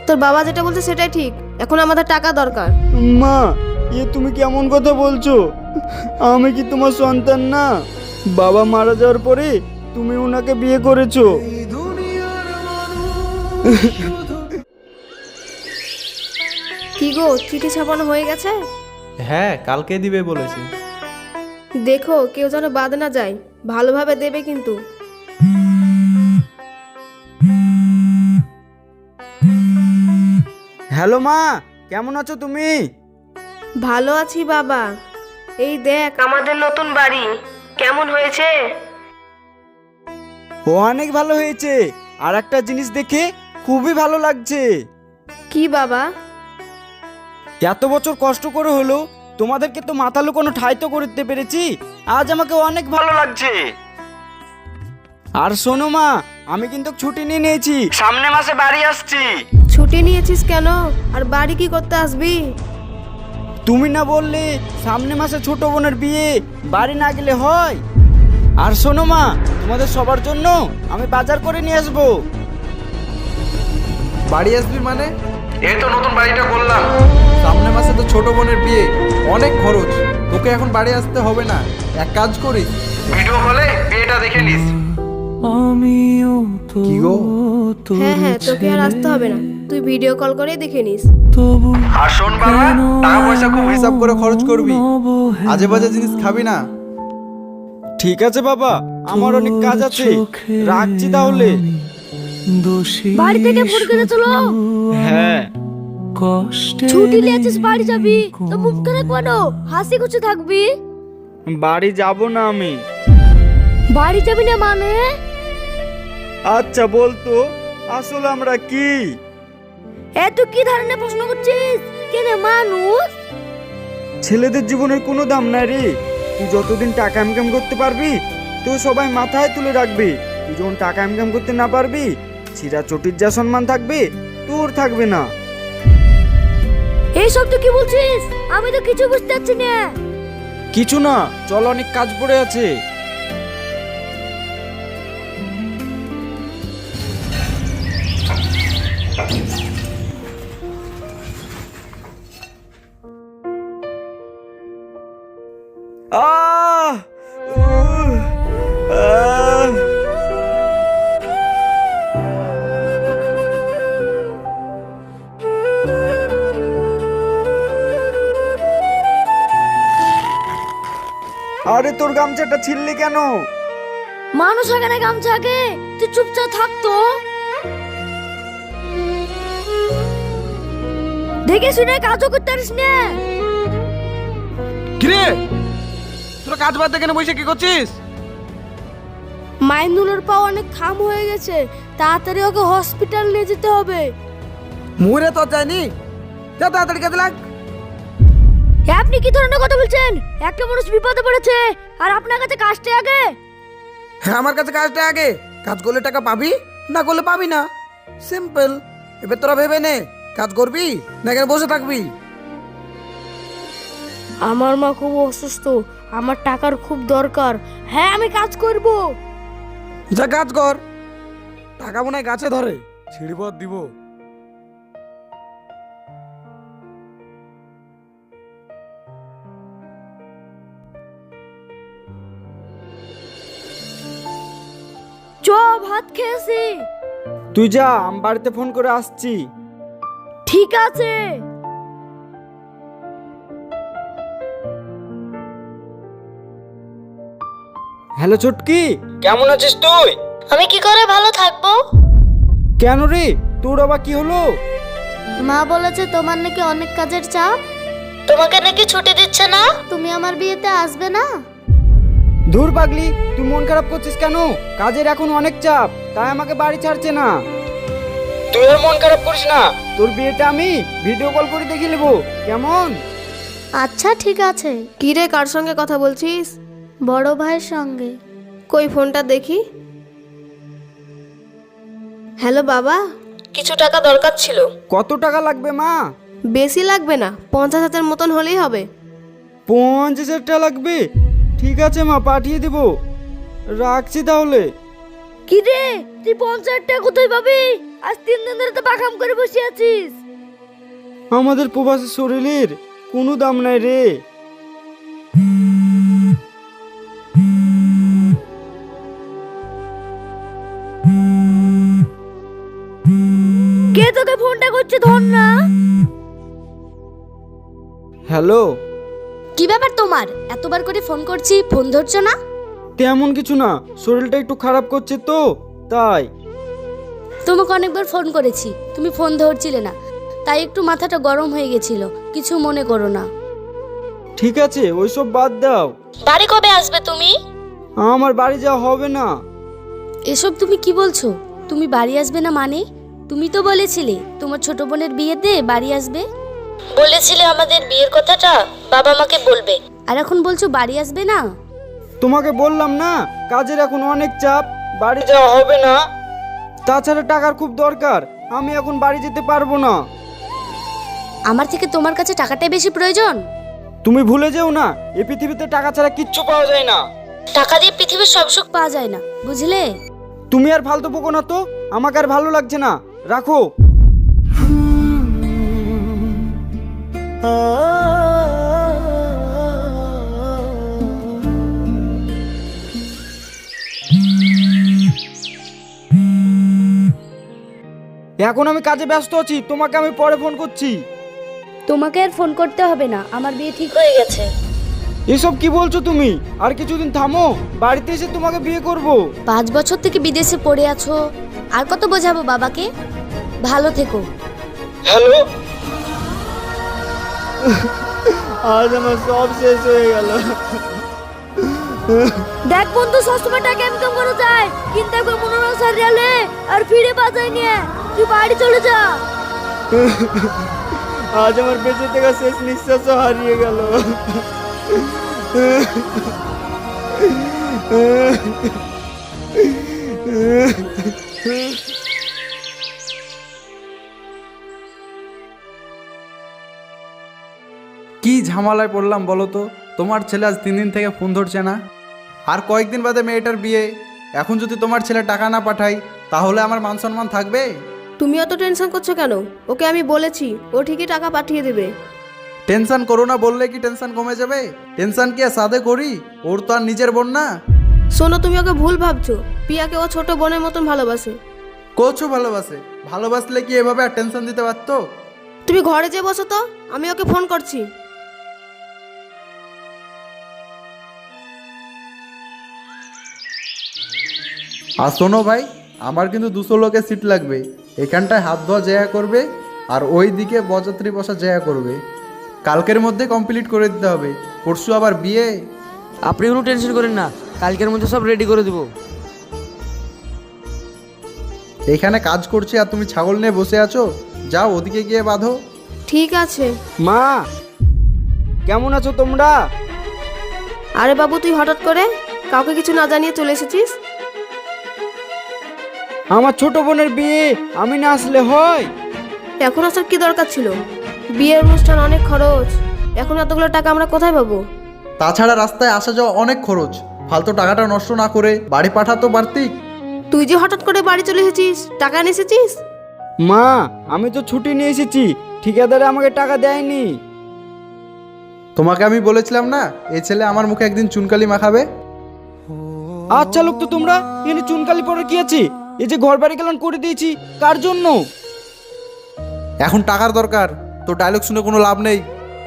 তোর বাবা যেটা বলছে সেটাই ঠিক, এখন আমাদের টাকা দরকার। মা, তুমি কেমন কথা বলছো? আমি কি তোমার সন্তান না? বাবা মারা যাওয়ার পরে তুমি ওনাকে বিয়ে করেছো। কি গো, চিঠি ছাপানো হয়ে গেছে? হ্যাঁ, কালকে দিবে বলেছে। দেখো কেউ যেন বাদ না যায়, ভালোভাবে দেবে কিন্তু। হ্যালো মা, কেমন আছো তুমি? ভালো আছি বাবা। এই দেখ আমাদের নতুন বাড়ি কেমন হয়েছে। ও অনেক ভালো হয়েছে, আর একটা জিনিস দেখে খুবই ভালো লাগছে। কি বাবা? এত বছর কষ্ট করে হলো তোমাদেরকে তো মাথা লুকোনো ঠাই তো করতে পেরেছি, আজ আমাকে অনেক ভালো লাগছে। আর শোনো মা, আমি কিন্তু ছুটি নিয়ে নিয়েছি, সামনে মাসে বাড়ি আসছি। ছুটি নিয়েছিস কেন? আর বাড়ি কি করতে আসবি? তুমি না বললে সামনে মাসে ছোট বোনের বিয়ে, বাড়ি না গেলে হয়? আর শোনো মা, তোমাদের সবার জন্য আমি বাজার করে নিয়ে আসবো। বাড়ি আসবি মানে? এই তো নতুন বাড়িটা করলাম। সামনে মাসে তো ছোট বোনের বিয়ে, অনেক খরচ। তোকে এখন বাড়ি আসতে হবে না, এক কাজ করিস, ভিডিও কলে বিয়েটা দেখে নিস। কি গো? হ্যাঁ হ্যাঁ, তোকে আর আসতে হবে না, তুই ভিডিও কল করে দেখে নিস। আর শোন বাবা, টাকা পয়সা খুব হিসাব করে খরচ করবি, আজে বাজে জিনিস খাবি না। ঠিক আছে বাবা, আমার অনেক কাজ আছে, রাখছি তাহলে। বাড়ি থেকে ফোন করে চলো। হ্যাঁ, ছুটি নিয়েছিস বাড়ি যাবি তো মুখ করে কেন হাসি খুশি থাকবি? বাড়ি যাব না আমি। বাড়ি যাবি না মানে? আচ্ছা বলতো, আসলে আমরা কি? এত কি ধরনের প্রশ্ন করছিস? কেন মানুষ? ছেলেদের জীবনের কোনো দাম নাই রে। তুই যতদিন টাকা ইনকাম করতে পারবি তো সবাই মাথায় তুলে রাখবে। তুই যখন টাকা ইনকাম করতে না পারবি, ছিঁড়া চটির যা সম্মান থাকবে তোর থাকবে না। এইসব তুই কি বলছিস? আমি তো কিছু বুঝতে পারছি না। কিছু না, চল, অনেক কাজ পড়ে আছে। আহ আহ আরে তোর গামছাটা ছিললি কেন? মানুষ আগে না গামছা আগে, তুই চুপচাপ থাকতো। দেখে শুনে কাজও করতে পারিস না। কিরে, তোরা কাজ বাদ দিয়ে কেন বসে কি করছিস? মাইনুলের পা অনেক খাম হয়ে গেছে, তাড়াতাড়ি ওকে হসপিটাল নিয়ে যেতে হবে। মুরে তো যায়নি, যা তাড়াতাড়ি কাজে লাগ। আপনি কি ধরনের কথা বলছেন? একটা মানুষ বিপদে পড়েছে আর আপনার কাছে কাজটা আগে? হ্যাঁ, আমার কাছে কাজটা আগে। কাজ করলে টাকা পাবি, না করলে পাবি না, সিম্পল। এবার তোরা ভেবে নে, কাজ করবি না এখানে বসে থাকবি? আমার মা খুব অসুস্থ, আমার টাকার খুব দরকার। হ্যাঁ, আমি কাজ করব। যা কাজ কর, টাকা মনে হয় গাছে ধরে, ছিড়ব দিব। চ, ভাত খেয়েছি। তুই যা, আমি বাড়িতে ফোন করে আসছি। ঠিক আছে। হ্যালো চুটকি, কেমন আছিস তুই? আমি কি করে ভালো থাকবো? কেন রে, তোর আবার কি হলো? মা বলেছে তোমার নাকি অনেক কাজের চাপ, তোমাকে নাকি ছুটি দিচ্ছে না, তুমি আমার বিয়েতে আসবে না। দূর পাগলি, তুই মন খারাপ করছিস কেন? কাজের এখন অনেক চাপ, তাই আমাকে বাড়ি ছাড়ছে না। তুই আর মন খারাপ করিস না, তোর বিয়েটা আমি ভিডিও কল করে দেখে নেবো, কেমন? আচ্ছা ঠিক আছে। কি রে, কার সঙ্গে কথা বলছিস? বড় ভাইয়ের সঙ্গে। কই ফোনটা দেখি। হ্যালো বাবা, কিছু টাকা দরকার ছিল। কত টাকা লাগবে মা? বেশি লাগবে না, 50,000 মতন হলেই হবে। 50,000 টাকা লাগবে? ঠিক আছে মা, পাঠিয়ে দেবো, রাখছি তাহলে। কি রে, তুই 50 টাকা কোথায় পাবি? আজ 3 দিন ধরে তো পাখাম করে বসে আছিস। আমাদের প্রবাসী শরীরের কোনো দাম নাই রে। কে তোকে ফোনটা করছে? ধর না। হ্যালো। কি ব্যাপার তোমার? এতবার করে ফোন করছি, ফোন ধরছো না? তেমন কিছু না, শরীরটা একটু খারাপ করছে তো তাই। তোমাকে অনেকবার ফোন করেছি, তুমি ফোন ধরছিলে না, তাই একটু মাথাটা গরম হয়ে গেছিল। কিছু মনে করো না। ঠিক আছে, ওইসব বাদ দাও। বাড়ি কবে আসবে তুমি? আমার বাড়ি যাওয়া হবে না। এসব তুমি কি বলছো? তুমি বাড়ি আসবে না মানে? তুমি তো বলেছিলে তোমার ছোট বোনের বিয়েতে বাড়ি আসবে। বলেছিলে আমাদের বিয়ের কথাটা বাবা মাকে বলবে, আর এখন বলছো বাড়ি আসবে না। তোমাকে বললাম না, কাজের এখন অনেক চাপ, বাড়ি যাওয়া হবে না। তাছাড়া টাকার খুব দরকার, আমি এখন বাড়ি যেতে পারবো না। আমার থেকে তোমার কাছে টাকাটাই বেশি প্রয়োজন। তুমি ভুলে যেও না, এই পৃথিবীতে টাকা ছাড়া কিচ্ছু পাওয়া যায় না। টাকা দিয়ে পৃথিবীর সব সুখ পাওয়া যায় না, বুঝলে? তুমি আর ফালতু বকো না তো, আমাকে আর ভালো লাগছে না, রাখো। এখন আমি কাজে ব্যস্ত আছি, তোমাকে আমি পরে ফোন করছি। তোমাকে আর ফোন করতে হবে না, আমার বিয়ে ঠিক হয়ে গেছে। এসব কি বলছো তুমি? আর কিছুদিন থামো, বাড়িতে এসে তোমাকে বিয়ে করব। 5 বছর থেকে বিদেশে পড়ে আছো, আর কত বোঝাবো বাবাকে? ভালো থেকো। হ্যালো। আজ আমার সব শেষ হয়ে গেল। দেখ বন্ধু, সবসময় টাকা ইনকাম করা যায়, কিন্তু একবার মনোরঞ্জন সারিয়ালে আর ফিরে পাওয়া যায় না। তুই বাড়ি চলে যা। আজ আমার বেঁচে থাকা শেষ নিঃশ্বাসও হারিয়ে গেল। কি ঝামেলায় পড়লাম বলো তো? তোমার ছেলে আজ 3 দিন থেকে ফোন ধরছে না, আর কয়েকদিন বাদে মেয়েটার বিয়ে। এখন যদি তোমার ছেলে টাকা না পাঠায় তাহলে আমার মান সম্মান থাকবে? তুমি অত টেনশন করছো কেন? ওকে আমি বলেছি, ও ঠিকই টাকা পাঠিয়ে দেবে। টেনশন করো না বললে কি টেনশন কমে যাবে? টেনশন কি আর সাদে করি? ওর তো আর নিজের বোন না। শোনো, তুমি ওকে ভুল ভাবছো। পিয়াকে ও ছোট বোনের মতন ভালোবাসে। কোচও ভালোবাসে, ভালোবাসলে কি এভাবে আর টেনশন দিতে পারতো? তুমি ঘরে যেয়ে বসো তো, আমি ওকে ফোন করছি। আর শোনো ভাই, আমার কিন্তু 200 লোকের সিট লাগবে। এখানটায় হাত ধোয়া জায়গা করবে, আর ওই দিকে বরযাত্রী বসা জায়গা করবে। কালকের মধ্যে কমপ্লিট করে দিতে হবে, পরশু আবার বিয়ে। আপনি কোনো টেনশন করেন না, কালকের মধ্যে সব রেডি করে দেবো। এখানে কাজ করছি আর তুমি ছাগল নিয়ে বসে আছো? যাও ওদিকে গিয়ে বাঁধো। ঠিক আছে। মা, কেমন আছো তোমরা? আরে বাবু, তুই হঠাৎ করে কাউকে কিছু না জানিয়ে চলে এসেছিস? আমার ছোট বোনের বিয়ে, আমি না আসলে হয়? এখন আসার কি দরকার ছিল? বিয়ের অনুষ্ঠান অনেক খরচ, এখন এতগুলো টাকা আমরা কোথায় পাবো? তাছাড়া রাস্তায় আসা যাওয়া অনেক খরচ, ফালতু টাকাটা নষ্ট না করে বাড়ি পাঠাতো পারতি। তুই যে হঠাৎ করে বাড়ি চলে এসেছিস, টাকা এনে এসেছিস? মা, আমি তো ছুটি নিয়ে এসেছি, ঠিকাদারে আমাকে টাকা দেয়নি। তোমাকে আমি বলেছিলাম না এই ছেলে আমার মুখে একদিন চুনকালি মাখাবে। আচ্ছা লোক তো তোমরা, এখানে চুনকালি পরে কি আছে? এই যে ঘর বাড়ি গেলাম করে দিয়েছি, কার জন্য? এখন টাকার দরকার, তো ডায়লগ শুনে কোনো লাভ নেই।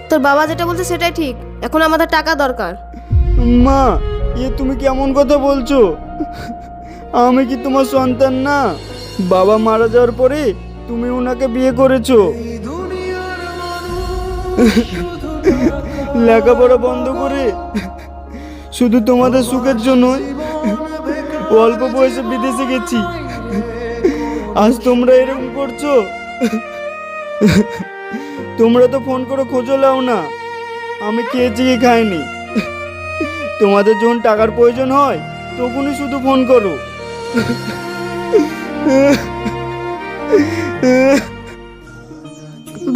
তোর বাবা যেটা বলছে সেটাই ঠিক, এখন আমাদের টাকা দরকার। মা, তুমি কেমন কথা বলছো? আমি কি তোমার সন্তান না? বাবা মারা যাওয়ার পরে তুমি ওনাকে বিয়ে করেছো, লেখাপড়া বন্ধ করে শুধু তোমাদের সুখের জন্যই অল্প বয়সে বিদেশে গেছি। আজ তোমরা এরকম করছো? তোমরা তো ফোন করে খোঁজও লাও না আমি খেয়েছি কি খাইনি। তোমাদের যখন টাকার প্রয়োজন হয় তখনই শুধু ফোন করো।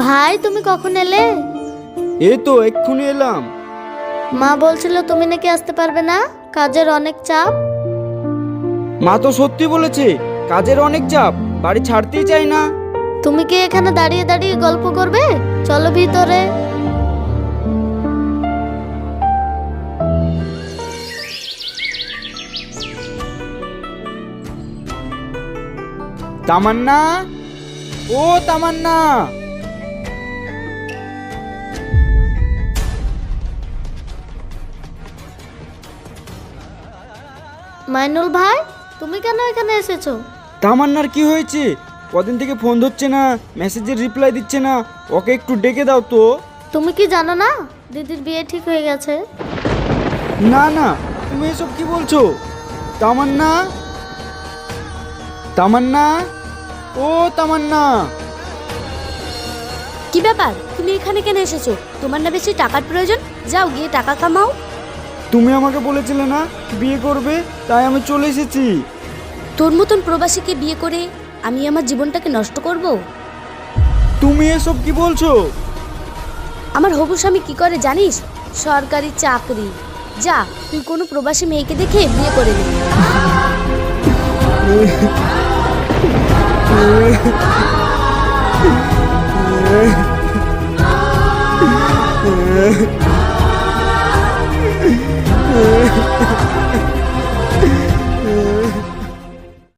ভাই, তুমি কখন এলে? এই তো এক্ষুনি এলাম। মা বলছিল তুমি নাকি আসতে পারবে না, কাজের অনেক চাপ। মা তো সত্যি বলেছে, কাজের অনেক চাপ, বাড়ি ছাড়তেই চাই না। তুমি কি এখানে দাঁড়িয়ে দাঁড়িয়ে গল্প করবে? চলো ভিতরে। তামান্না, ও তামান্না। মাইনুল ভাই, তুমি কেন এখানে এসেছো? তামান্নার কি হয়েছে? কদিন থেকে ফোন ধরছে না, মেসেজের রিপ্লাই দিচ্ছে না। ওকে একটু ডেকে দাও তো। তুমি কি জানো না দিদির বিয়ে ঠিক হয়ে গেছে? না না, তুমি এসব কি বলছো? তামান্না, তামান্না, ও তামান্না। কি ব্যাপার, তুমি এখানে কেন এসেছো? তোমার না বেশি টাকার প্রয়োজন? যাও গিয়ে টাকা কামাও। তুমি আমাকে বলেছিলে না বিয়ে করবে, তাই আমি চলে এসেছি। তোর মতন প্রবাসীকে বিয়ে করে আমি আমার জীবনটাকে নষ্ট করব? তুমি এসব কি বলছো? আমার হবু স্বামী কি করে জানিস? সরকারি চাকরি। যা, তুই কোনো প্রবাসী মেয়েকে দেখে বিয়ে করে নে।